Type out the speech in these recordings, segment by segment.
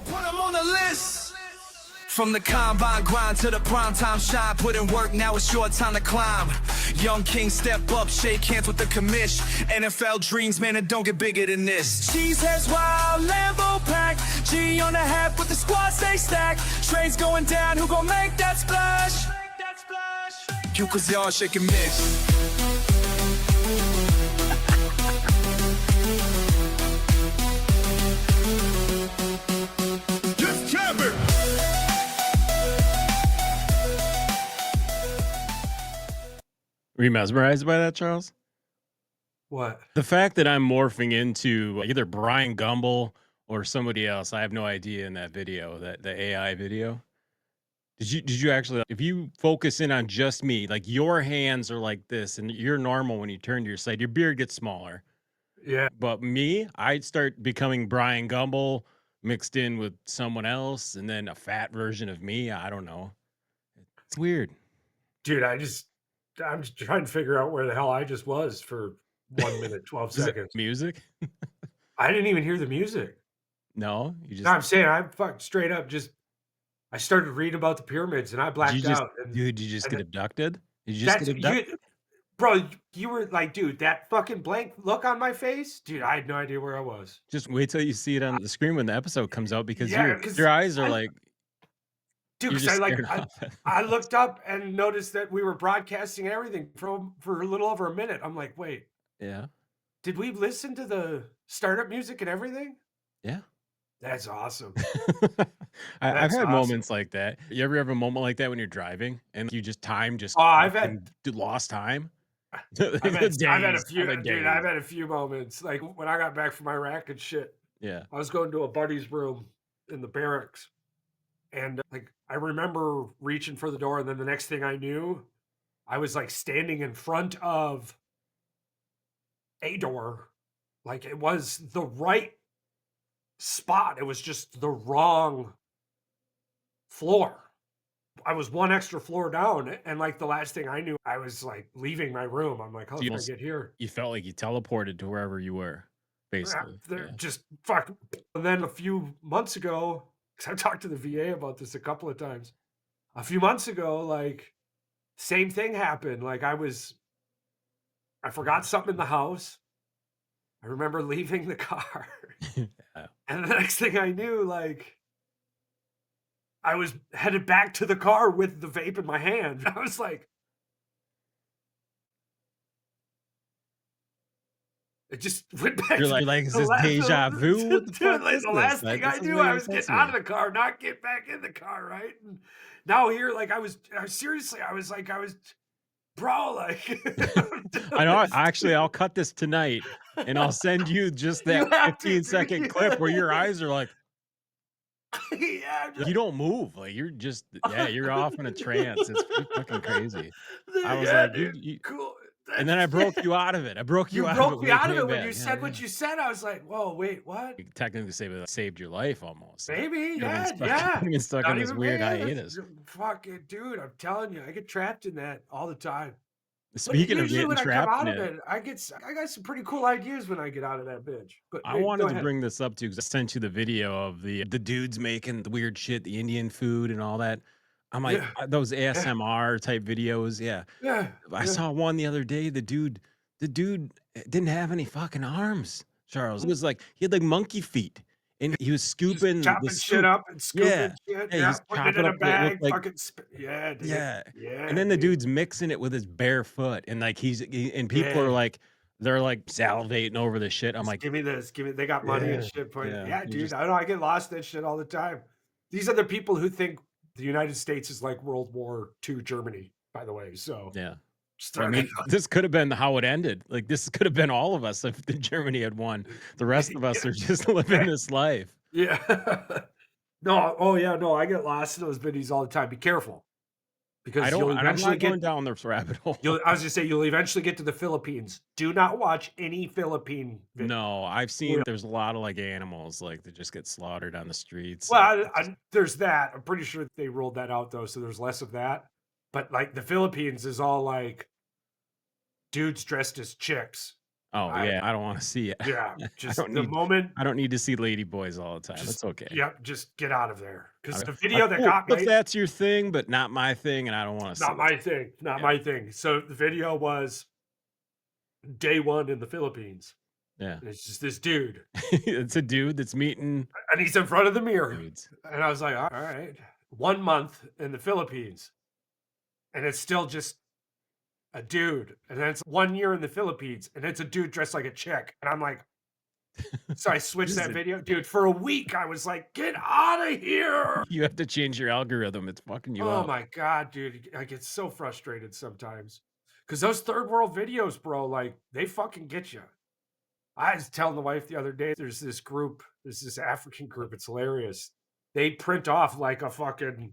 Put 'em on the list. From the combine grind to the primetime shine, put in work, now it's your time to climb. Young king, step up, shake hands with the commish. NFL dreams, man, it don't get bigger than this. Cheese heads wild, Lambo pack. G on the hat with the squad stay stacked. Trains going down, who gon' make that splash? You cause y'all shake and mix. Just jabber. Were you mesmerized by that, Charles? What? The fact that I'm morphing into either Brian Gumble or somebody else, I have no idea in that video, that the AI video. Did you actually, if you focus in on just me, like your hands are like this and you're normal when you turn to your side, your beard gets smaller. Yeah. But me, I'd start becoming Brian Gumble mixed in with someone else and then a fat version of me. I don't know. It's weird. Dude, I'm just trying to figure out where the hell I just was for 1 minute, 12 Is it seconds. music? I didn't even hear the music. No, you No, I'm just saying I fucked straight up I started reading about the pyramids and I blacked out. dude, you just and get th- abducted? Did you just that's get abducted? bro, you were like, dude, that fucking blank look on my face, dude, I had no idea where I was. Just wait till you see it on the screen when the episode comes out because Yeah, your because your eyes are like dude, you're because just staring off at I looked up and noticed that we were broadcasting everything for a little over a minute. I'm like, wait, Yeah. did we listen to the startup music and everything? Yeah. That's awesome. I've That's had awesome. moments like that. You ever have a moment like that when you're driving and you just Oh, I've had lost time? I've had a few, the dude. I've days. had a few moments. Like when I got back from Iraq and shit, Yeah. I was going to a buddy's room in the barracks, and like I remember reaching for the door, and then the next thing I knew, I was like standing in front of a door, like it was the right spot. It was just the wrong floor. I was one extra floor down, and like the last thing I knew, I was like leaving my room. I'm like, how did I get here? You felt like you teleported to wherever you were, Yeah, basically. they're Yeah. just fuck. And then a few months ago, because I talked to the VA about this a couple of times. A few months ago, like same thing happened. Like I forgot something in the house. I remember leaving the car, Yeah. and the next thing I knew, like I was headed back to the car with the vape in my hand. I was like, it just went back You're to like, is the this deja vu? What the dude, fuck like is the this? last Like, thing I this is knew, I making was sense getting to out me. of the car, not get back in the car, right? And now here, like I seriously, I was bro, like I know. Actually, I'll cut this tonight and I'll send you just You that have to, 15-second dude. clip where your eyes are like, Yeah, you don't move. Like you're just, yeah, you're off in a trance. It's pretty fucking crazy. I was yeah, like, dude, cool. and then I broke you out of it. I broke you You out of it broke when me you out of came it when back. you Yeah, said yeah. what you said. I was like, whoa, wait, what? You could technically say that saved your life almost. Maybe, You'd have been yeah, stuck, yeah. you'd have been stuck in Not this even weird man. hiatus. Fuck it, dude. I'm telling you, I get trapped in that all the time. But Speaking of usually getting when I come trapped out in of it, it, I got some pretty cool ideas when I get out of that bitch. But I wait, go wanted to ahead. bring this up too because I sent you the video of the dudes making the weird shit, the Indian food and all that. I'm like, Yeah, those yeah, ASMR type videos. Yeah. yeah, I yeah. saw one the other day. The dude didn't have any fucking arms, Charles. It was like he had like monkey feet and he was Just scooping the chopping shit soup. up and Yeah. scooping shit. Yeah, Yeah, he's putting it chopping in up a what it looked bag. like. Fucking yeah, dude. Yeah. And Yeah, then the dude. dude's mixing it with his bare foot. And like and people are Yeah. like, they're like salivating over the shit. I'm Just like, give me this. Give me. They got money and yeah, shit. yeah. Yeah, You dude. just I know. I get lost in that shit all the time. These are the people who think the United States is like World War II Germany. By the way, so yeah. just I throwing mean, this could have been how it ended. Like this could have been all of us if the Germany had won. The rest of us yeah, are just living this life. yeah. No, oh yeah, no. I get lost in those videos all the time. Be careful because you'll I'm eventually not going get. down this rabbit hole. I was gonna say you'll eventually get to the Philippines. Do not watch any Philippine video. No, I've seen there's a lot of like animals like that just get slaughtered on the streets. Well, there's that. I'm pretty sure they rolled that out though, so there's less of that. But like the Philippines is all like dudes dressed as chicks. Oh, I yeah, I don't wanna see it. Yeah, I just don't the need moment, I don't need to see lady boys all the time, just it's okay. yep, just get out of there. Because I the I video that cool, got if me, that's your thing, but not my thing, and I don't wanna see not it. my thing, not Yeah, my thing. So the video was day 1 in the Philippines. yeah. And it's just this dude, It's a dude that's meeting and he's in front of the mirror. dudes. And I was like, all right. 1 month in the Philippines, and it's still just a dude. And then it's 1 year in the Philippines, and it's a dude dressed like a chick. And I'm like, so I switched This is that a video. Dude, for a week, I was like, get out of here. you have to change your algorithm, it's fucking you Oh up. my God, dude. I get so frustrated sometimes. Because those third world videos, bro, like they fucking get you. I was telling the wife the other day, there's this African group. It's hilarious. They print off like a fucking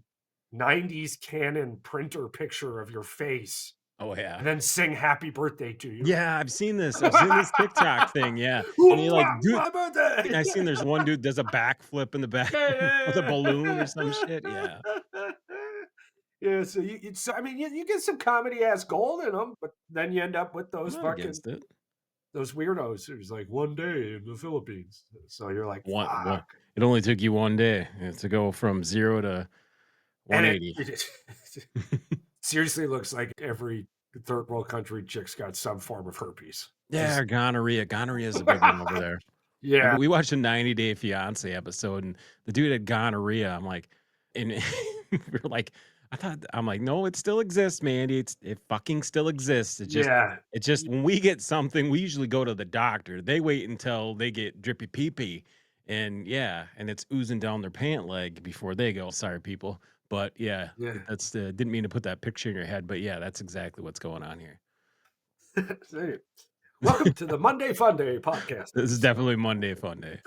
90s Canon printer picture of your face Oh, yeah. and then sing happy birthday to you. Yeah, I've seen this TikTok thing, yeah, and Whoop, he, like, wah, do my birthday. I seen there's one dude does a backflip in the back with a balloon or some shit, yeah. Yeah, so so I mean, you get some comedy ass gold in them, but then you end up with I'm those not fucking against it. those weirdos who's like 1 day in the Philippines. So you're like, One fuck. it only took you 1 day, to go from 0 to And 180. it seriously looks like every third world country chick's got some form of herpes. Yeah, Just gonorrhea is a big one over there. yeah, We watched a 90 Day Fiance episode, and the dude had gonorrhea. I'm like, and we're like, I'm like, no, it still exists, Mandy. It fucking still exists. yeah, It just when we get something, we usually go to the doctor. They wait until they get drippy pee pee, and yeah, and it's oozing down their pant leg before they go. Sorry, people, but yeah, yeah. that's didn't mean to put that picture in your head, but yeah, that's exactly what's going on here. Say, welcome to the Monday Fun Day podcast This is episode. definitely Monday fun day.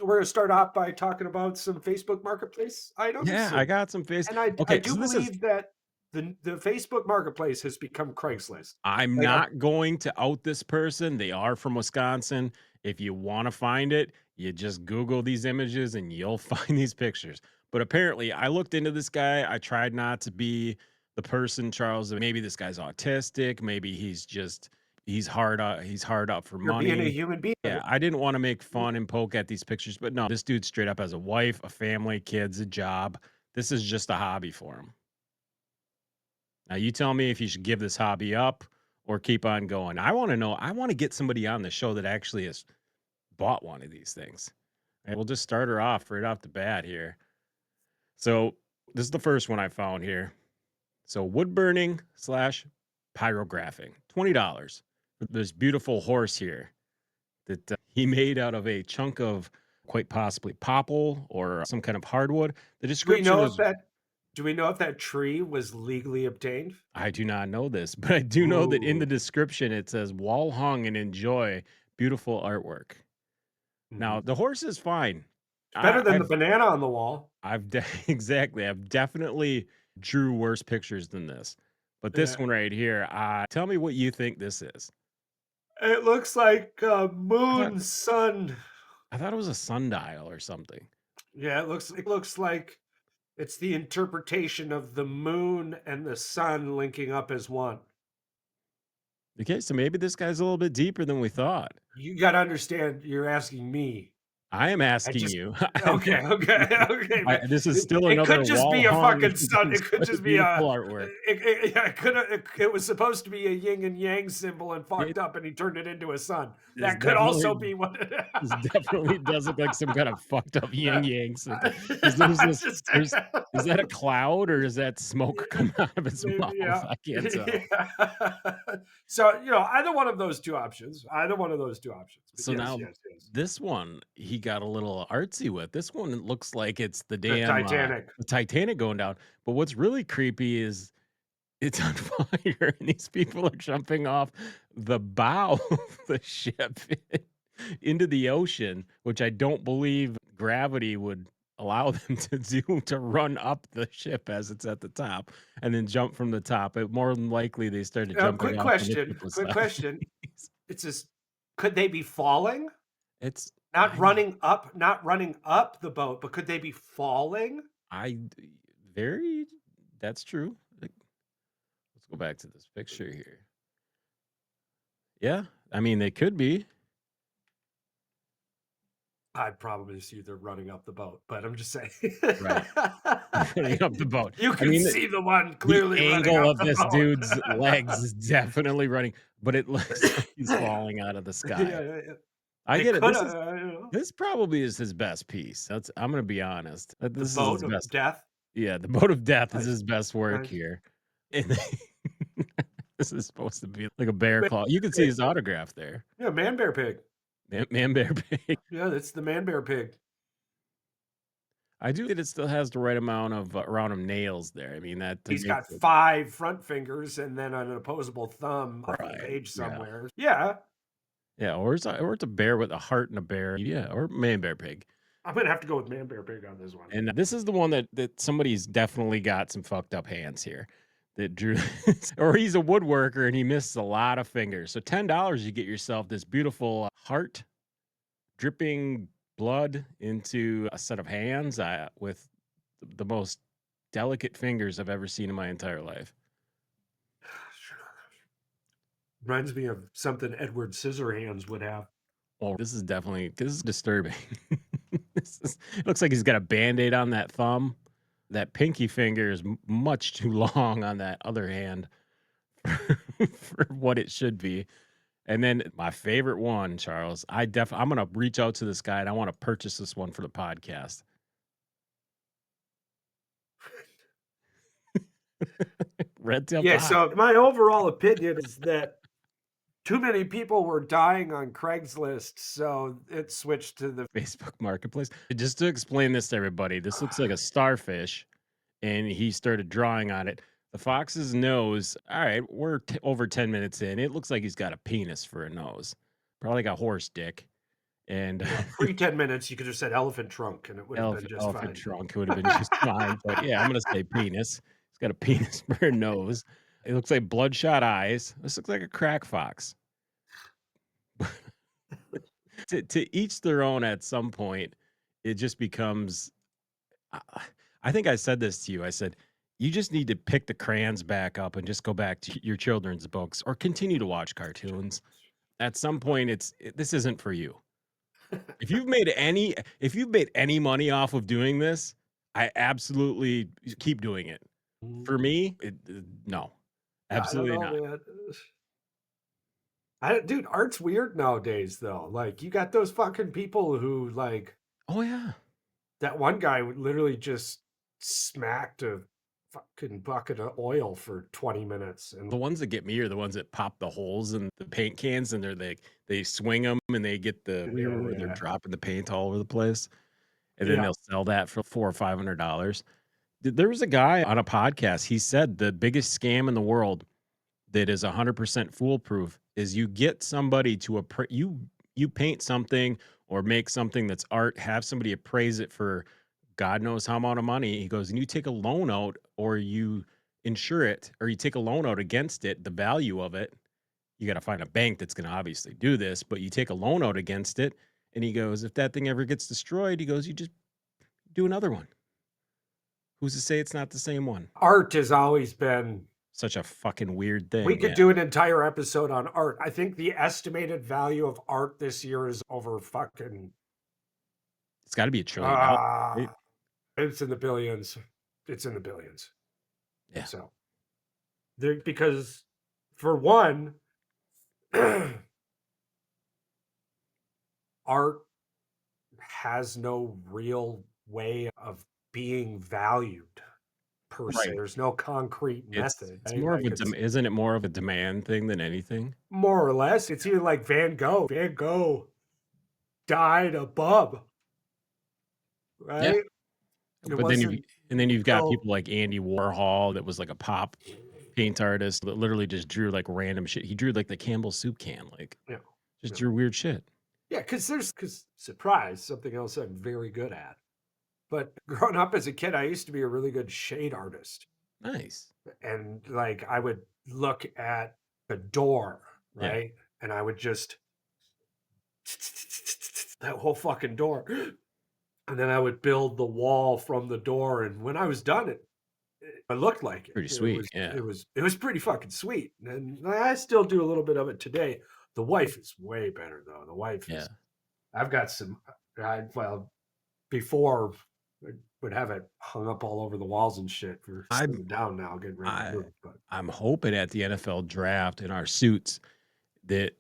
We're gonna start off by talking about some Facebook Marketplace items, Yeah, I got some face. and I Okay, do so this is believe that the Facebook Marketplace has become Craigslist. I'm Like, not going to out this person. They are from Wisconsin. If you want to find it, you just Google these images and you'll find these pictures. But apparently, I looked into this guy. I tried not to be the person, Charles, that maybe this guy's autistic. Maybe he's hard up for you're being a money. human being. Yeah, I didn't want to make fun and poke at these pictures, but no, this dude straight up has a wife, a family, kids, a job. This is just a hobby for him. Now you tell me if you should give this hobby up or keep on going. I want to know. I want to get somebody on the show that actually has bought one of these things. And we'll just start her off right off the bat here. So this is the first one I found here. So wood burning slash pyrographing, $20 for this beautiful horse here that he made out of a chunk of quite possibly popple or some kind of hardwood. The Do we description know is if that do we know if that tree was legally obtained? I do not know this, but I do know that in the Ooh. description it says wall hung and enjoy beautiful artwork. Now, Mhm. the horse is fine. It's better than the I've banana on the wall. exactly. I've definitely drew worse pictures than this. But this Yeah. one right here, tell me what you think this is. It looks like a I thought moon sun. I thought it was a sundial or something. Yeah, it looks like it's the interpretation of the moon and the sun linking up as one. Okay, so maybe this guy's a little bit deeper than we thought. You gotta understand, you're asking me. I am I asking just you. okay, okay, okay, man. This is still It another could just be wall a hung fucking sun. It could just be beautiful a. artwork. Yeah, it could. It was supposed to be a yin and yang symbol and It fucked up, and he turned it into a sun. is That could definitely also be what. This definitely does look like some kind of fucked up yin yang symbol. Because there's I this just. there's is that a cloud or is that smoke coming out of his Maybe, mouth? yeah. I can't tell. Yeah. So either one of those two options. Either one of those two options. But So yes, now yes, yes. this one he got a little artsy with. This one it looks like it's The Titanic. the Titanic going down. But what's really creepy is it's on fire and these people are jumping off the bow of the ship into the ocean, which I don't believe gravity would allow them to do to run up the ship as it's at the top and then jump from the top. More than likely, they started jumping Quick off and the question. ship was Quick stuck. question. It's just. Could they be falling? It's Not running up the boat, but could they be falling? I very that's true. Like, let's go back to this picture here. Yeah, I mean, they could be. I'd probably see they're running up the boat, but I'm just saying. Right. Running up the boat. You I can mean, see the one the clearly running angle up of the this boat. dude's legs is definitely running, but it looks like he's falling out of the Yeah, sky. yeah. I It get it. coulda, you know, This probably is his best piece. I'm gonna be honest. the This is his boat of best. death. Yeah, the boat of death is Nice, his best work nice. here. And this is supposed to be like a bear Man claw. You can see pig. his autograph there. Yeah, man bear pig. Man bear pig. Yeah, that's the man bear pig. I do think it still has the right amount of around of nails there. I mean, that He's makes got it 5 front fingers and then an opposable thumb off of the right. page Yeah. somewhere. Yeah, Yeah. Or it's a bear with a heart and a bear. Yeah. Or man bear pig. I'm gonna have to go with man bear pig on this one. And this is the one that somebody's definitely got some fucked up hands here that drew this. Or he's a woodworker and he missed a lot of fingers. So $10 you get yourself this beautiful heart dripping blood into a set of hands with the most delicate fingers I've ever seen in my entire life. Reminds me of something Edward Scissorhands would have. Oh, this is disturbing. It looks like he's got a band-aid on that thumb. That pinky finger is much too long on that other hand for what it should be. And then my favorite one, Charles, I'm gonna reach out to this guy and I want to purchase this one for the podcast. Red tail Yeah, fox. so my overall opinion is that too many people were dying on Craigslist, so it switched to the Facebook Marketplace. Just to explain this to everybody, this looks like a starfish, and he started drawing on it. The fox's nose, all right, we're over 10 minutes in. It looks like he's got a penis for a nose, probably like a horse dick. And yeah, pre 10 minutes, you could have said elephant trunk and it would have been just elephant fine. trunk would have been just fine. But yeah, I'm going to say penis. He's got a penis for a nose. It looks like bloodshot eyes. This looks like a crack fox. To each their own at some point, it just becomes I I think I said this to you. I said, "You just need to pick the crayons back up and just go back to your children's books or continue to watch cartoons." At some point, this isn't for you. If you've made any money off of doing this, I absolutely keep doing it. For Mm, me, no, I don't absolutely know, not. man. Dude, art's weird nowadays, though. Like, you got those fucking people who, like, Oh, yeah. that one guy would literally just smacked a fucking bucket of oil for 20 minutes. And The ones that get me are the ones that pop the holes in the paint cans and they swing them and they get the where they're yeah, dropping the paint all over the place. And then yeah. they'll sell that for 4 or $500. There was a guy on a podcast, he said the biggest scam in the world that is 100% foolproof is you get somebody to you paint something or make something that's art, have somebody appraise it for God knows how amount of money. He goes, and you take a loan out or you insure it or you take a loan out against it, the value of it. You got to find a bank that's going to obviously do this, but you take a loan out against it. And he goes, if that thing ever gets destroyed, he goes, you just do another one. Who's to say it's not the same one? Art has always been, Such a fucking weird we thing. could Yeah. do an entire episode on art. I think the estimated value of art this year is over fucking, It's got to be $1 trillion, right? ah, it's in the billions. It's in the billions. Yeah. So, there, because for one, art has no real way of being valued per se. Right. There's no concrete method, It's right? more of Like a it's isn't it more of a demand thing than anything? more or less, it's even like Van Gogh. Van Gogh died a bum, Yeah. right? It But then you wasn't and then you've got until people like Andy Warhol that was like a pop paint artist that literally just drew like random shit. He drew like the Campbell soup can, like yeah, just yeah, drew weird shit. yeah. Because surprise, something else I'm very good at. But growing up as a kid, I used to be a really good shade artist. Nice. And like I would look at a door, Yeah. right? And I would just that whole fucking door. And then I would build the wall from the door. And when I was done, it looked like it. Pretty It sweet. was Yeah. it was it was pretty fucking sweet. And I still do a little bit of it today. The wife is way better though. The wife Yeah. is. I've got some. Well, before I would have it hung up all over the walls and shit for I'm sitting down now, getting ready to I move. But I'm hoping at the NFL draft in our suits that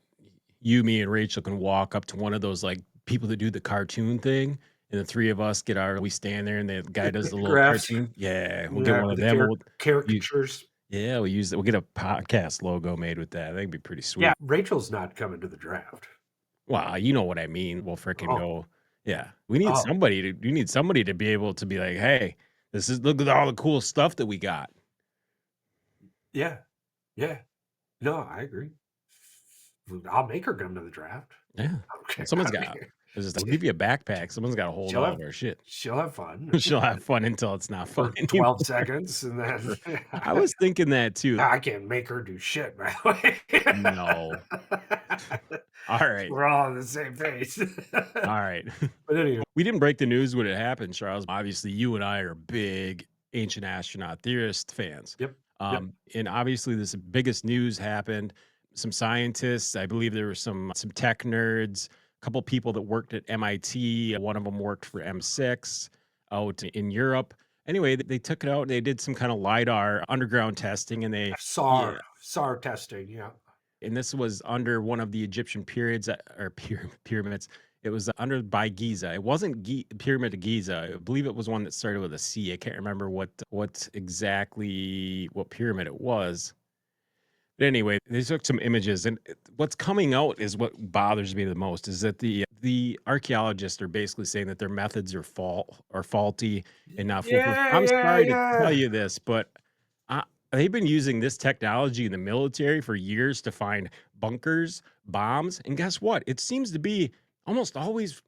you, me, and Rachel can walk up to one of those like people that do the cartoon thing, and the three of us get our we stand there and the guy does the little pictographs, cartoon. Yeah, we'll get yeah, one with of the them. We'll you, caricatures. yeah, we'll use it. We'll get a podcast logo made with that. I think it'd be pretty Yeah, sweet. Rachel's not coming to the draft. Well, you know what I mean. We'll freaking Oh, go. Yeah, we need oh, somebody to. We need somebody to be able to be like, hey, this is look at all the cool stuff that we got. yeah, yeah. No, I agree. I'll make her come to the draft. Yeah, Okay, someone's I got. mean, We'll give you a backpack. Someone's got to hold she'll all have of our shit. she'll have fun She'll have fun until it's not fun for anymore. 12 seconds, and then I was thinking that too. I can't make her do shit, by the No. way. All right. We're all on the same page. All right. But anyway, We didn't break the news when it happened, Charles. Obviously, you and I are big ancient astronaut theorist fans. yep, yep. And obviously, this biggest news happened. Some scientists, I believe there were some tech nerds, a couple people that worked at MIT. One of them worked for M6 out in Europe. Anyway, they took it out and they did some kind of lidar underground testing, and they yeah, SAR testing, yeah. and this was under one of the Egyptian periods or pyramids. It was under by Giza. It wasn't Pyramid of Giza. I believe it was one that started with a C. I can't remember what exactly what pyramid it was. But anyway, they took some images, and what's coming out is what bothers me the most is that the archaeologists are basically saying that their methods are faulty and not foolproof. Yeah, I'm yeah, sorry to tell yeah. you this, but uh, they've been using this technology in the military for years to find bunkers, bombs, and guess what? It seems to be almost always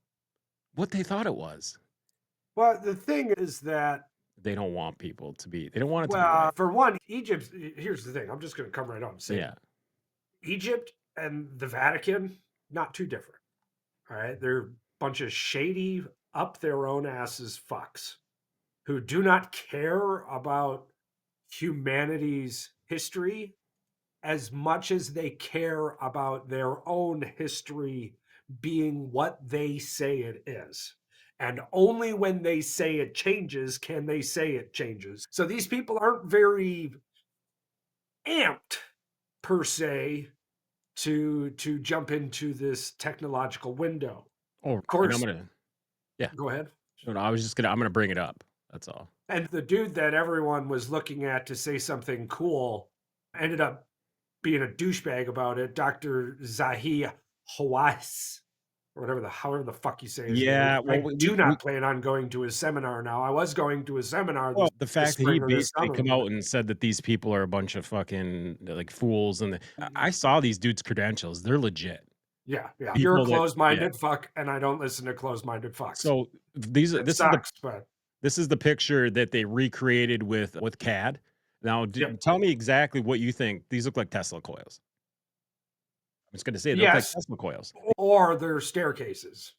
what they thought it was. Well, the thing is that, They don't want people to be. They don't want it to be well, right. for one, Egypt, here's the thing. I'm just going to come right out and say it. Yeah. Egypt and the Vatican, not too different. All right. They're a bunch of shady, up their own asses fucks who do not care about humanity's history as much as they care about their own history being what they say it is. And only when they say it changes can they say it changes. So these people aren't very amped per se to jump into this technological window. Oh, Of and I'm course, gonna. Yeah. go ahead. No, no, I was just gonna. I'm gonna bring it up. That's all. And the dude that everyone was looking at to say something cool ended up being a douchebag about it. Dr. Zahi Hawass, or however the fuck you say his name. Yeah. Well, I do not plan on going to his seminar now. I was going to his seminar well, this, the this fact that he spring or this basically summer, come but out and said that these people are a bunch of fucking like fools, and I mm, saw these dudes' credentials. They're legit yeah, yeah. You're a people that. Yeah. closed-minded fuck, and I don't listen to closed-minded fucks. So these are It this is the sucks, but picture that they recreated with CAD. Now, yep. tell me exactly what you think. These look like Tesla coils. I'm just gonna say they look like Yes, Tesla coils. or their staircases.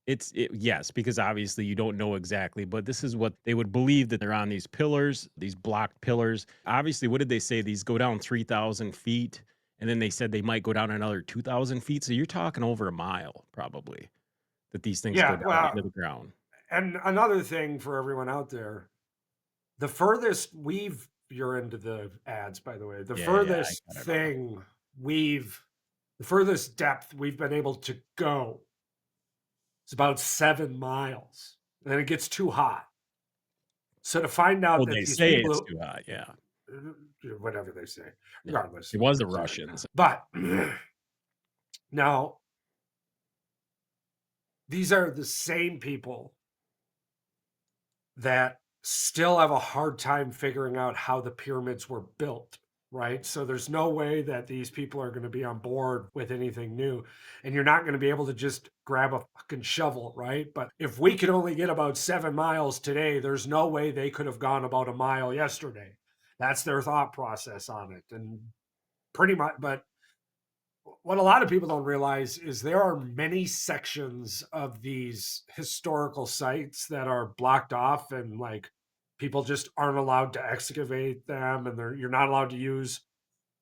Yes, because obviously you don't know exactly, but this is what they would believe that they're on these pillars, these blocked pillars. Obviously, what did they say? These go down 3,000 feet, and then they said they might go down another 2,000 feet. So you're talking over a mile, probably, that these things go Yeah, down into well, the ground. and another thing for everyone out there, the furthest you're into the ads, by the way. The Yeah, yeah, I furthest got it all. thing we've the furthest depth we've been able to go is about 7 miles, and then it gets too hot. So to find out Well, that they these say people it's too hot. Yeah, whatever they say, yeah. regardless, It was the doesn't matter. Russians. But now these are the same people that still have a hard time figuring out how the pyramids were built, right? So there's no way that these people are going to be on board with anything new. And you're not going to be able to just grab a fucking shovel, right? But if we could only get about 7 miles today, there's no way they could have gone about a mile yesterday. That's their thought process on it. And pretty much, but what a lot of people don't realize is there are many sections of these historical sites that are blocked off, and like people just aren't allowed to excavate them, and you're not allowed to use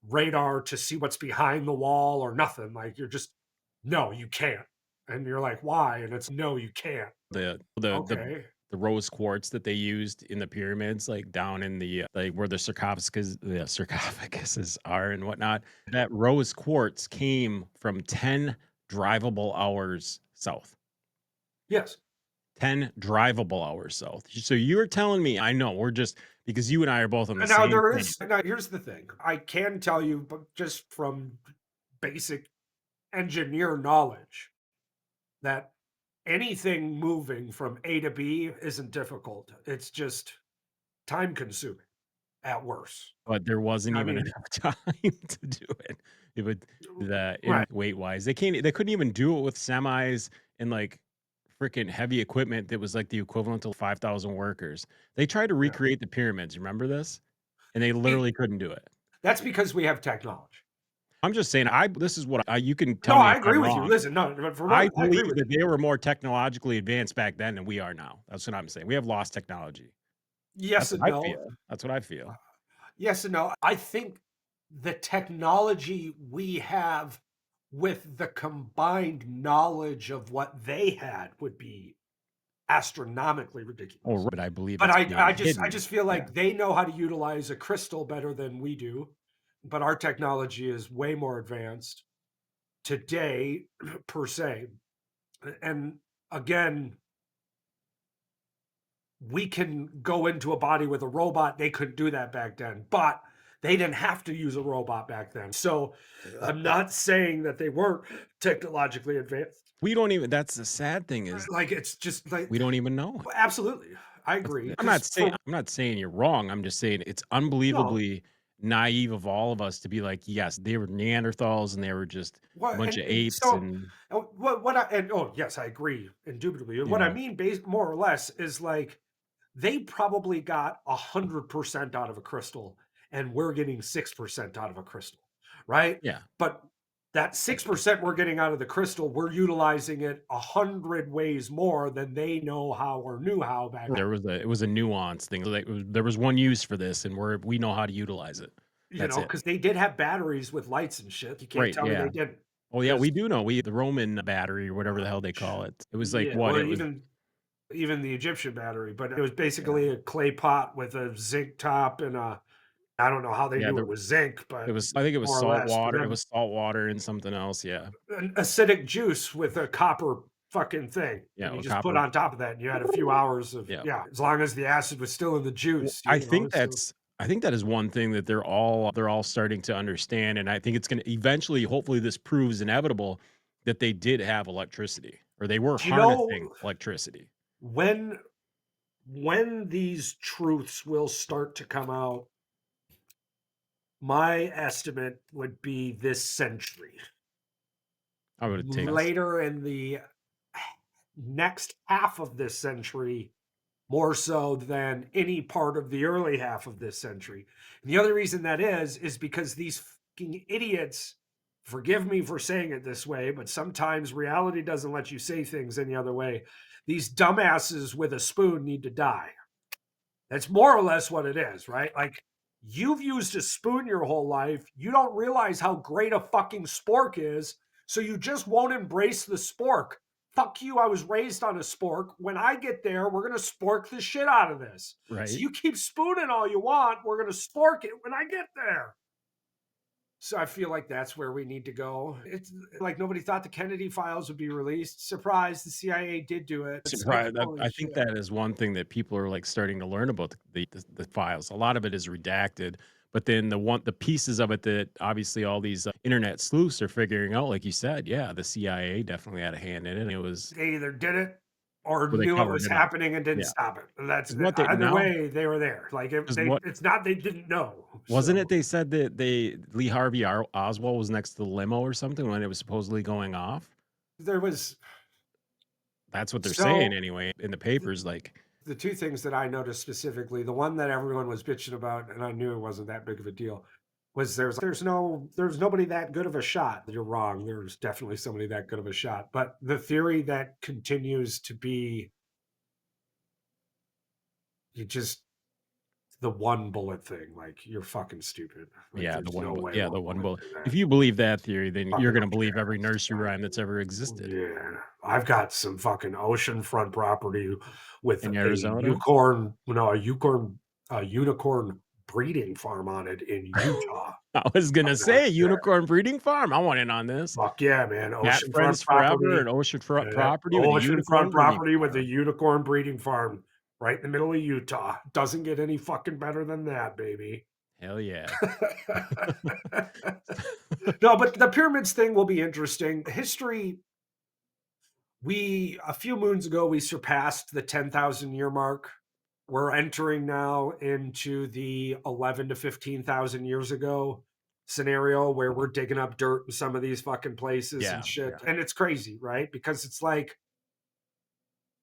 radar to see what's behind the wall or nothing. Like you're just, no, you can't. And you're like, why? And it's no, you can't. The Okay. the rose quartz that they used in the pyramids, like down in the like where the sarcophaguses are and whatnot. That rose quartz came from 10 drivable hours south. Yes. 10 drivable hours south. So you're telling me, I know we're just because you and I are both on the And now same there page. is, now here's the thing. I can tell you, but just from basic engineer knowledge, that anything moving from A to B isn't difficult. It's just time consuming at worst. But there wasn't I even mean, enough time to do it. It would the in right. weight wise, they couldn't even do it with semis and like freaking heavy equipment that was like the equivalent to 5,000 workers. They tried to Yeah. recreate the pyramids. Remember this? And they It, literally couldn't do it. that's because we have technology. I'm just saying, this is what you can No, tell me I if agree I'm with you. wrong. Listen, no, but for I one, I believe agree with that you. they were more technologically advanced back then than we are now. That's what I'm saying. We have lost technology. Yes That's what and I no. feel. That's what I feel. Yes and no. I think the technology we have with the combined knowledge of what they had would be astronomically Oh, ridiculous. right, but I believe But it's I being I just I hidden. just feel Yeah. like they know how to utilize a crystal better than we do, but our technology is way more advanced today per se. And again, we can go into a body with a robot. They couldn't do that back then, but they didn't have to use a robot back then. So I'm not saying that they weren't technologically advanced. We don't even that's the sad thing is Like it's just like we don't even know. absolutely, I That's agree. I'm Because not saying for you're wrong. I'm just saying it's no, unbelievably naive of all of us to be like, yes, they were Neanderthals and they were just a what bunch of and apes so and what I and oh yes, I agree indubitably. And what I yeah. mean, based more or less, is like they probably got 100% out of a crystal, and we're getting 6% out of a crystal, right? Yeah. But that 6% we're getting out of the crystal, we're utilizing it 100 ways more than they know how or knew how back then. It was a nuance thing. Like there was one use for this and we know how to utilize it. You That's know, it. because they did have batteries with lights and shit. You can't Right. tell me Yeah. they didn't. Oh yeah, Because we do know. We the Roman battery or whatever the hell they call it. It was like yeah, what? well, It was even the Egyptian battery, but it was yeah. basically a clay pot with a zinc top and a I don't know how they Yeah, knew it was zinc, but I think it was more or salt less for water. It them was salt water and something else. Yeah. an acidic juice with a copper fucking thing, Yeah, and you with just put copper. on top of that, and you had a few hours of Yeah. yeah, as long as the acid was still in the Well, juice, you know, so I think that is one thing that they're all starting to understand, and I think it's gonna eventually, hopefully, this proves inevitable that they did have electricity or they were do you harnessing know electricity. when these truths will start to come out? My estimate would be this century. I would take us. Later in the next half of this century, more so than any part of the early half of this century. And the other reason that is because these fucking idiots, forgive me for saying it this way, but sometimes reality doesn't let you say things any other way. These dumbasses with a spoon need to die. That's more or less what it is, right? Like you've used a spoon your whole life. You don't realize how great a fucking spork is. So you just won't embrace the spork. Fuck you. I was raised on a spork. When I get there, we're going to spork the shit out of this. So Right? you keep spooning all you want. We're going to spork it when I get there. So I feel like that's where we need to go. It's like nobody thought the Kennedy files would be released. Surprise, the CIA did do it. It's like, Surprise! holy I think shit. that is one thing that people are like starting to learn about the files. A lot of it is redacted, but then the pieces of it that obviously all these internet sleuths are figuring out, like you said, yeah, the CIA definitely had a hand in it. It was They either did it or where they knew it covered was it up. happening and didn't Yeah, stop it. And that's because what they either now way, they were there. Like if because they, what it's not they didn't know. wasn't it? So They said that Lee Harvey Oswald was next to the limo or something when it was supposedly going off. there was That's what they're saying so anyway in the th- papers. Like, the two things that I noticed specifically, the one that everyone was bitching about, and I knew it wasn't that big of a deal, was there's nobody that good of a shot. You're wrong. There's definitely somebody that good of a shot. But the theory that continues to be you just the one bullet thing, like, you're fucking stupid. Like, Yeah, there's no way yeah, the one one bullet bullet. do If that. you believe that theory, then you're Fucking gonna okay. believe every nursery rhyme that's ever existed. Yeah. I've got some fucking oceanfront property with In a Arizona? unicorn no, a unicorn breeding farm on it in Utah. I was I'm gonna not say unicorn breeding farm. I want in on this. fuck yeah, man. Cat Oceanfront friends forever property. and oceanfront property with a Oceanfront unicorn breeding property with a farm. unicorn breeding farm right in the middle of Utah. Doesn't get any fucking better than that, baby. Hell yeah. No, but the pyramids thing will be interesting. History, we a few moons ago we surpassed the 10,000 year mark. We're entering now into the 11 to 15,000 years ago scenario where we're digging up dirt in some of these fucking places and Yeah, shit. yeah. And it's crazy, right? Because it's like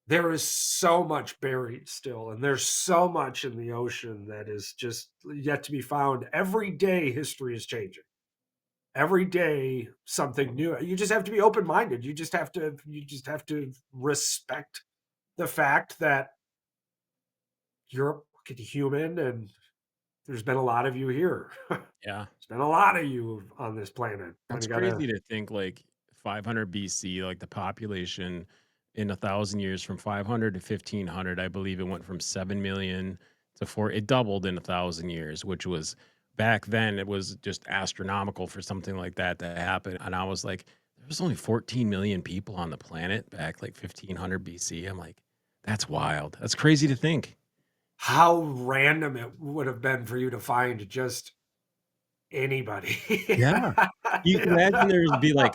there is so much buried still, and there's so much in the ocean that is just yet to be found. Every day, history is changing. Every day, something new. You just have to be open minded. You just have to respect the fact that you're a fucking human, and there's been a lot of you here. Yeah. There's been a lot of you on this planet. Kind That's of gotta. crazy to think like 500 BC, like the population in 1,000 years from 500 to 1,500, I believe it went from 7 million to 4. It doubled in 1,000 years, which was back then, it was just astronomical for something like that to happen. And I was like, there was only 14 million people on the planet back like 1,500 BC. I'm like, that's wild. That's crazy to think. How random it would have been for you to find just anybody. Yeah. You imagine there'd be like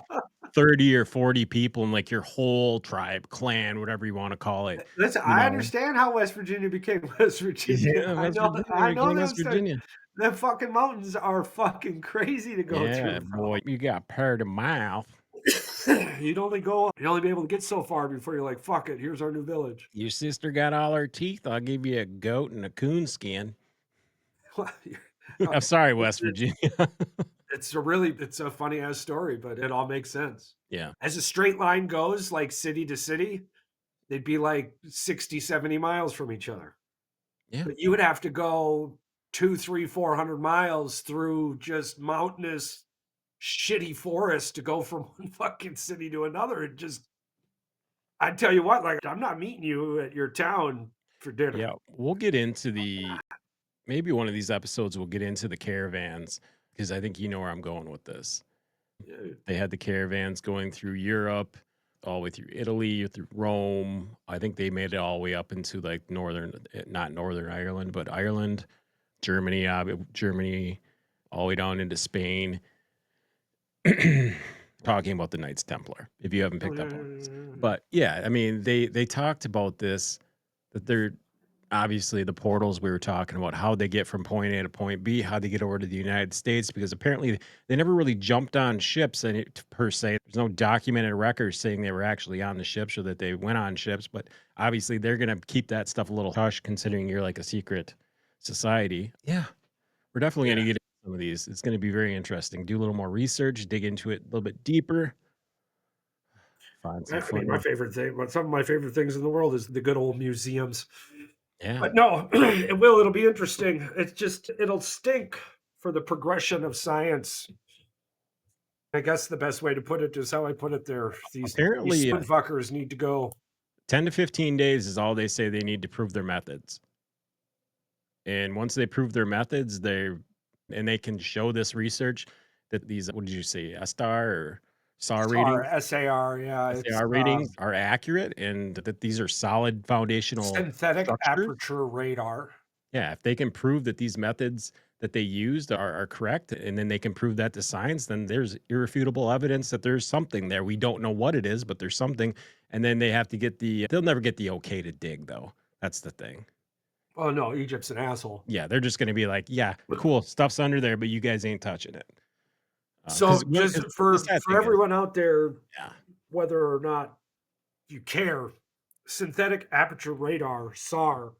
30 or 40 people in like your whole tribe, clan, whatever you wanna call it, Listen, you I know? understand how West Virginia became West Virginia. Yeah, West Virginia I know became them West stories. Virginia. The fucking mountains are fucking crazy to go Yeah, through, boy, you got part of mouth. bro. You'd only be able to get so far before you're like, "Fuck it, here's our new village." Your sister got all her teeth, I'll give you a goat and a coon skin. Uh, I'm sorry, it's West Virginia. it's a funny ass story, but it all makes sense. Yeah, As a straight line goes, like city to city, they'd be like 60, 70 miles from each other. yeah, But you would have to go 2, 3, 400 miles through just mountainous, shitty forest to go from one fucking city to another. It just I tell you what, like, I'm not meeting you at your town for dinner. yeah, we'll get into the maybe one of these episodes, we'll get into the caravans because I think you know where I'm going with this. Yeah, They had the caravans going through Europe, all the way through Italy, through Rome. I think they made it all the way up into like not Northern Ireland, but Ireland, Germany, Germany, all the way down into Spain. Talking about the Knights Templar, if you haven't oh, picked yeah, up on this. yeah, yeah, But yeah, I mean, they talked about this that they're obviously the portals we were talking about, how they get from point A to point B, how they get over to the United States, because apparently they never really jumped on ships and per se. There's no documented records saying they were actually on the ships or that they went on ships, but obviously they're gonna keep that stuff a little hush considering you're like a secret society. Yeah. We're definitely yeah. gonna get into some of these. It's gonna be very interesting. Do a little more research, dig into it a little bit deeper, find some I mean, my footage. favorite thing, but some of my favorite things in the world is the good old museums. Yeah. But no, it will. It'll be interesting. It's just it'll stink for the progression of science. I guess the best way to put it is how I put it there. These Apparently, spoon fuckers need to go. 10 to 15 days is all they say they need to prove their methods. And once they prove their methods, they can show this research that these what did you say, STAR or SAR SAR, ratings, SAR, yeah, it's SAR ratings are accurate and that these are solid foundational synthetic structures. aperture radar. Yeah, if they can prove that these methods that they used are correct, and then they can prove that to science, then there's irrefutable evidence that there's something there. We don't know what it is, but there's something. And then they have to get they'll never get the okay to dig, though. That's the thing. Oh no, Egypt's an asshole. Yeah, they're just going to be like, yeah, cool, stuff's under there, but you guys ain't touching it. Because So just the sad for thing is, everyone out there, yeah, whether or not you care, synthetic aperture radar, SAR,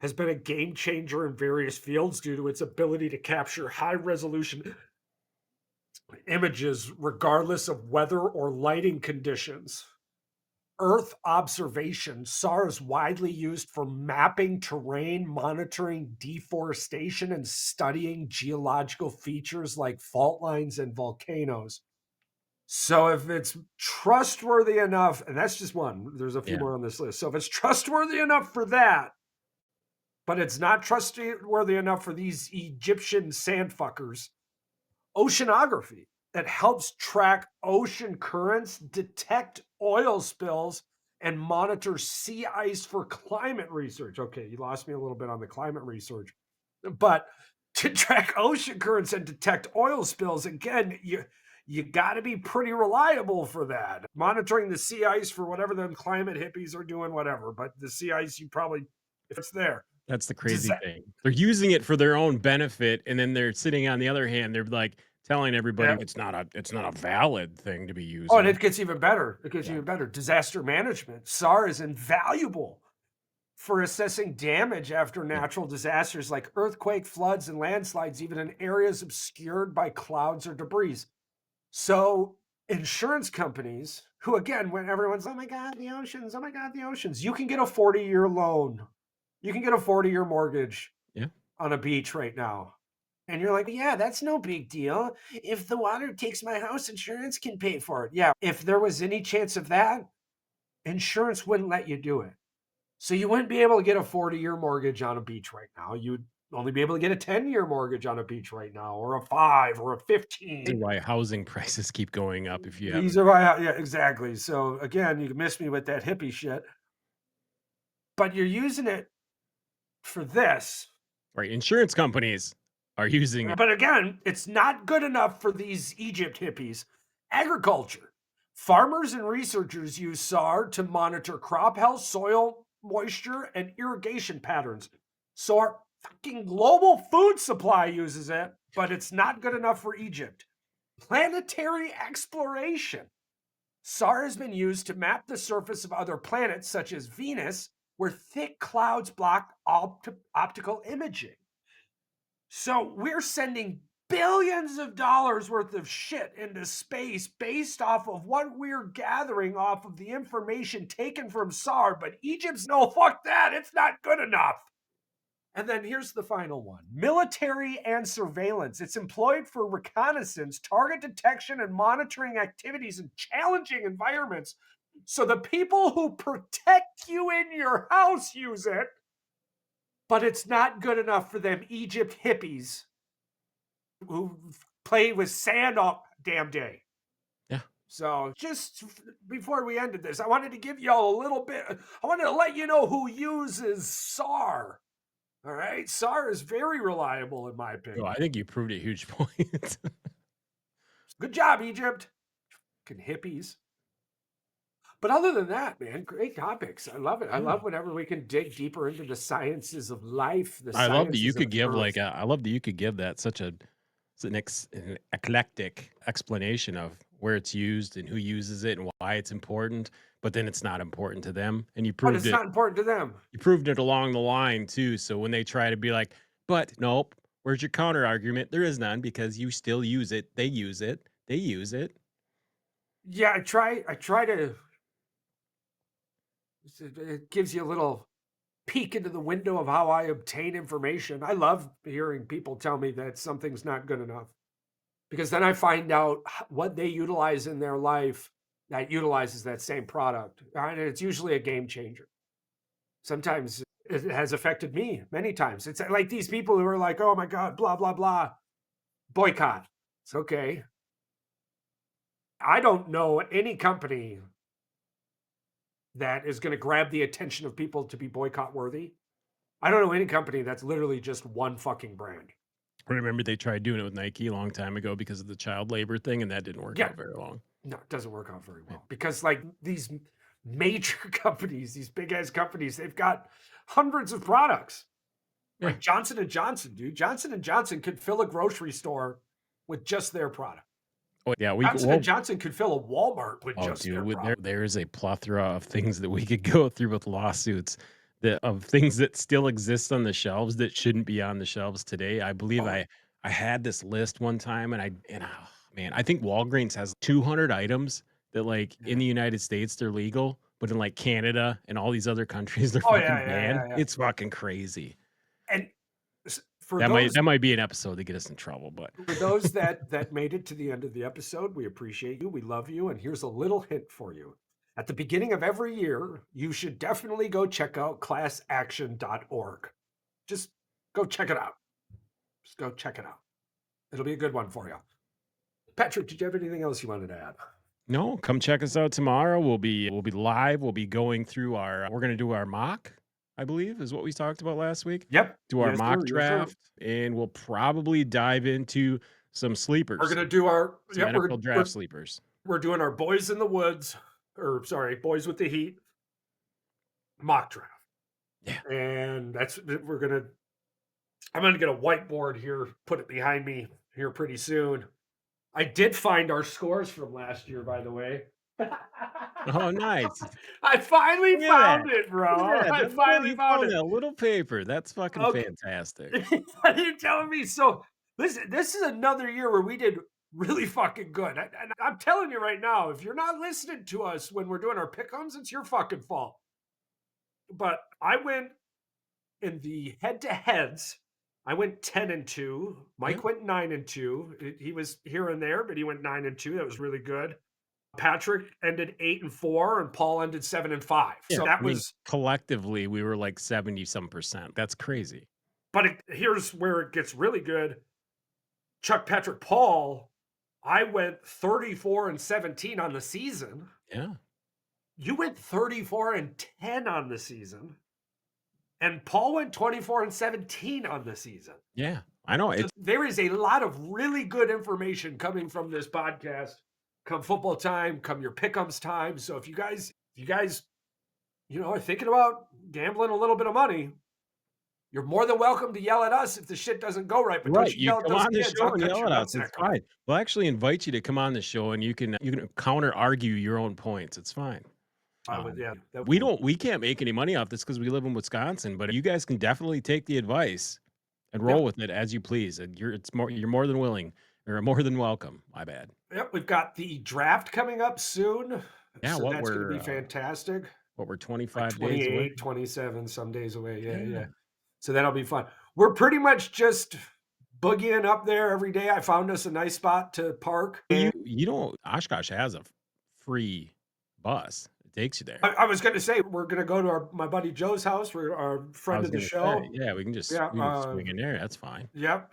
has been a game changer in various fields due to its ability to capture high resolution images regardless of weather or lighting conditions. Earth observation. SAR is widely used for mapping terrain, monitoring deforestation, and studying geological features like fault lines and volcanoes. So if it's trustworthy enough, and that's just one, there's a few Yeah. more on this list. So if it's trustworthy enough for that, but it's not trustworthy enough for these Egyptian sandfuckers, oceanography that helps track ocean currents, detect oil spills, and monitor sea ice for climate research. Okay, you lost me a little bit on the climate research, but to track ocean currents and detect oil spills, again, you got to be pretty reliable for that. Monitoring the sea ice for whatever the climate hippies are doing, whatever. But the sea ice, you probably, if it's there, That's the does crazy that? thing. They're using it for their own benefit, and then they're sitting on the other hand, they're like telling everybody Yeah. it's not a valid thing to be Oh, and using. it gets even better. It gets Yeah. even better. Disaster management. SAR is invaluable for assessing damage after Yeah. natural disasters like earthquake, floods, and landslides, even in areas obscured by clouds or debris. So, insurance companies, who again, when everyone's, oh my God, the oceans, oh my God, the oceans, you can get a 40-year loan. You can get a 40-year mortgage Yeah. on a beach right now. And you're like, yeah, that's no big deal. If the water takes my house, insurance can pay for it. Yeah. If there was any chance of that, insurance wouldn't let you do it. So you wouldn't be able to get a 40-year mortgage on a beach right now. You'd only be able to get a 10-year mortgage on a beach right now, or a 5 or a This is 15. why housing prices keep going up if you These haven't. are my, yeah, exactly. So again, you missed me with that hippie shit, but you're using it for this. Right. Insurance companies are using it. But again, it's not good enough for these Egypt hippies. Agriculture. Farmers and researchers use SAR to monitor crop health, soil moisture, and irrigation patterns. So our fucking global food supply uses it, but it's not good enough for Egypt. Planetary exploration. SAR has been used to map the surface of other planets, such as Venus, where thick clouds block optical imaging. So we're sending billions of dollars worth of shit into space based off of what we're gathering off of the information taken from SAR. But Egypt's no, fuck that. It's not good enough. And then here's the final one: military and surveillance. It's employed for reconnaissance, target detection, and monitoring activities in challenging environments. So the people who protect you in your house use it, but it's not good enough for them Egypt hippies who play with sand all damn day. Yeah. So just before we ended this, I wanted to give y'all a little bit. I wanted to let you know who uses SAR. All right, SAR is very reliable in my No, I opinion. think you proved a huge point. Good job, Egypt. Fucking hippies. But other than that, man, great topics. I love it. I Yeah. love whenever we can dig deeper into the sciences of life, the I love that you sciences could of give Earth. like I love that you could give that such an eclectic explanation of where it's used and who uses it and why it's important, but then it's not important to them. And But it's not important to them. you proved it along the line too. So when they try to be like, but nope, where's your counter argument? There is none because you still use it. They use it. They use it. Yeah, I try to, it gives you a little peek into the window of how I obtain information. I love hearing people tell me that something's not good enough because then I find out what they utilize in their life that utilizes that same product. And it's usually a game changer. Sometimes it has affected me many times. It's like these people who are like, oh my God, blah, blah, blah, boycott. It's okay. I don't know any company that is going to grab the attention of people to be boycott worthy. I don't know any company that's literally just one fucking brand. Remember they tried doing it with Nike a long time ago because of the child labor thing, and that didn't work Yeah, out very long. no, it doesn't work out very Yeah. well because like these major companies, these big ass companies, they've got hundreds of products. Yeah. Like Johnson and Johnson, dude. Johnson and Johnson could fill a grocery store with just their product. Oh yeah, we could Johnson and well Johnson could fill a Walmart with oh just dude, their with product. there is a plethora of things that we could go through with lawsuits that of things that still exist on the shelves that shouldn't be on the shelves today. I believe Oh, I had this list one time and man, I think Walgreens has 200 items that like in yeah. the United States they're legal, but in like Canada and all these other countries, they're Oh yeah, fucking yeah, banned. yeah, yeah. It's fucking crazy. And for That might those that might be an episode to get us in trouble, but that made it to the end of the episode, we appreciate you. We love you. And here's a little hint for you. At the beginning of every year, you should definitely go check out classaction.org. Just go check it out. Just go check it out. It'll be a good one for you. Patrick, did you have anything else you wanted to add? no, come check us out tomorrow. We'll be live. We'll be going through our we're gonna do our mock, I believe, is what we talked about last week. Yep. Do our Yes, mock sir. Yes, sir. draft, and we'll probably dive into some We're sleepers, gonna do our some yep, NFL draft sleepers. we're doing our boys in the woods, or sorry, boys with the heat mock draft. Yeah. And that's we're gonna I'm gonna get a whiteboard here, put it behind me here pretty soon. I did find our scores from last year, by the way. Oh, nice. I finally Look at that. found it, Look bro. at that. I That little finally you found found it. that little paper. That's fucking Okay. fantastic. Are you telling me? So this is another year where we did really fucking good. And I'm telling you right now, if you're not listening to us when we're doing our pickums, it's your fucking fault. But I went in the head-to-heads. I went 10-2. Yeah. Mike went 9-2. He was here and there, but he went 9-2. That was really good. Patrick ended 8-4, and Paul ended 7-5. Yeah. So that I mean, was. collectively, we were like 70 some percent. That's crazy. But here's where it gets really good. Chuck, Patrick, Paul. I went 34-17 on the season. Yeah. You went 34-10 on the season. And Paul went 24-17 on the season. Yeah. I know. So there is a lot of really good information coming from this podcast. Come football time, come your pick'ems time. So if you guys, are thinking about gambling a little bit of money, you're more than welcome to yell at us if the shit doesn't go right. But don't Right, you you yell at come those on the kids. show I'll and cut yell your at us, it's nutsack off. fine. We'll actually invite you to come on the show and you can counter argue your own points, it's fine. I would, yeah. We can't make any money off this because we live in Wisconsin, but you guys can definitely take the advice and roll Yep. with it as you please, and you're more than willing or more than welcome, my bad. Yep. We've got the draft coming up soon. Yeah, So that's going to be fantastic. what we're Like 25 days away? 28, 27, some days away. Yeah, Yeah. yeah. So that'll be fun. We're pretty much just boogieing up there every day. I found us a nice spot to park. Well, And you don't Oshkosh has a free bus. It takes you there. I was going to say, we're going to go to my buddy Joe's house. We're our I friend was of the gonna show. say, yeah, we can just Yeah. swing in there, that's fine. Yep.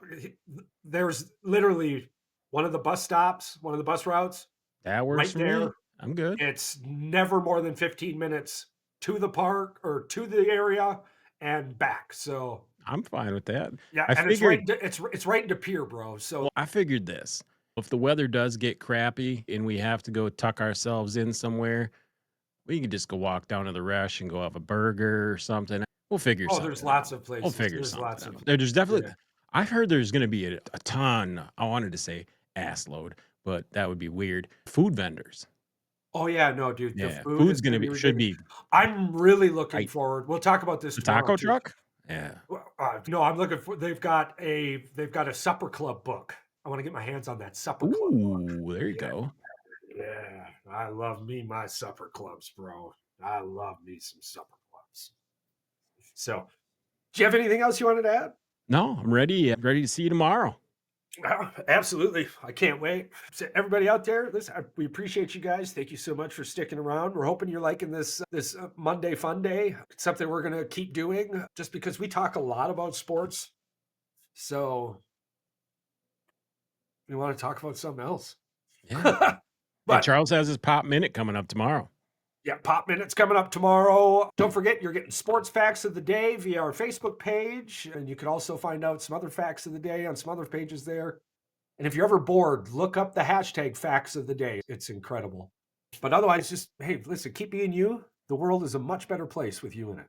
There's literally one of the bus stops, one of the bus routes That works right for there. me. I'm good. It's never more than 15 minutes to the park or to the area and back. So I'm fine with that. yeah, I and figured it's right into Pier, bro. So well, I figured this. If the weather does get crappy and we have to go tuck ourselves in somewhere, we can just go walk down to the Rush and go have a burger or something. We'll figure something there's lots out. of We'll places. figure There's something lots of out. There's definitely yeah. I've heard there's gonna be a ton, I wanted to say ass load, but that would be weird. Food vendors. Oh yeah, no, dude. The Yeah. food is Food's gonna gonna be be should ridiculous. be I'm really looking tight. forward. We'll talk about this The tomorrow taco too. truck? Yeah. Well, no, I'm looking for. They've got a supper club book. I want to get my hands on that supper club book. Ooh, there you Yeah, go. yeah. I love me my supper clubs, bro. I love me some supper clubs. So, do you have anything else you wanted to add? No, I'm ready. I'm ready to see you tomorrow. Absolutely. I can't wait. So everybody out there, listen, we appreciate you guys. Thank you so much for sticking around. We're hoping you're liking this Monday fun day. It's something we're going to keep doing just because we talk a lot about sports. So we want to talk about something else. Yeah. And But Charles has his pop minute coming up tomorrow. yeah, Pop Minute's coming up tomorrow. Don't forget, you're getting sports facts of the day via our Facebook page. And you can also find out some other facts of the day on some other pages there. And if you're ever bored, look up the hashtag facts of the day. It's incredible. But otherwise, just, hey, listen, keep being you. The world is a much better place with you in it.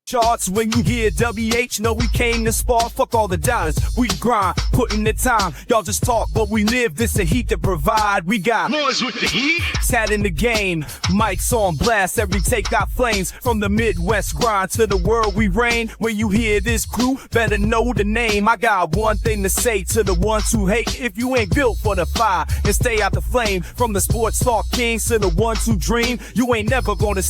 charts when you hear WH, know we came to spar, fuck all the dollars, we grind, put in the time, y'all just talk, but we live, this the heat to provide, we got Boys with the heat. sat in the game, mics on blast, every take got flames, from the Midwest grind to the world we reign, when you hear this crew, better know the name, I got one thing to say to the ones who hate, if you ain't built for the fire, and stay out the flame, from the sports talk kings to the ones who dream, you ain't never gonna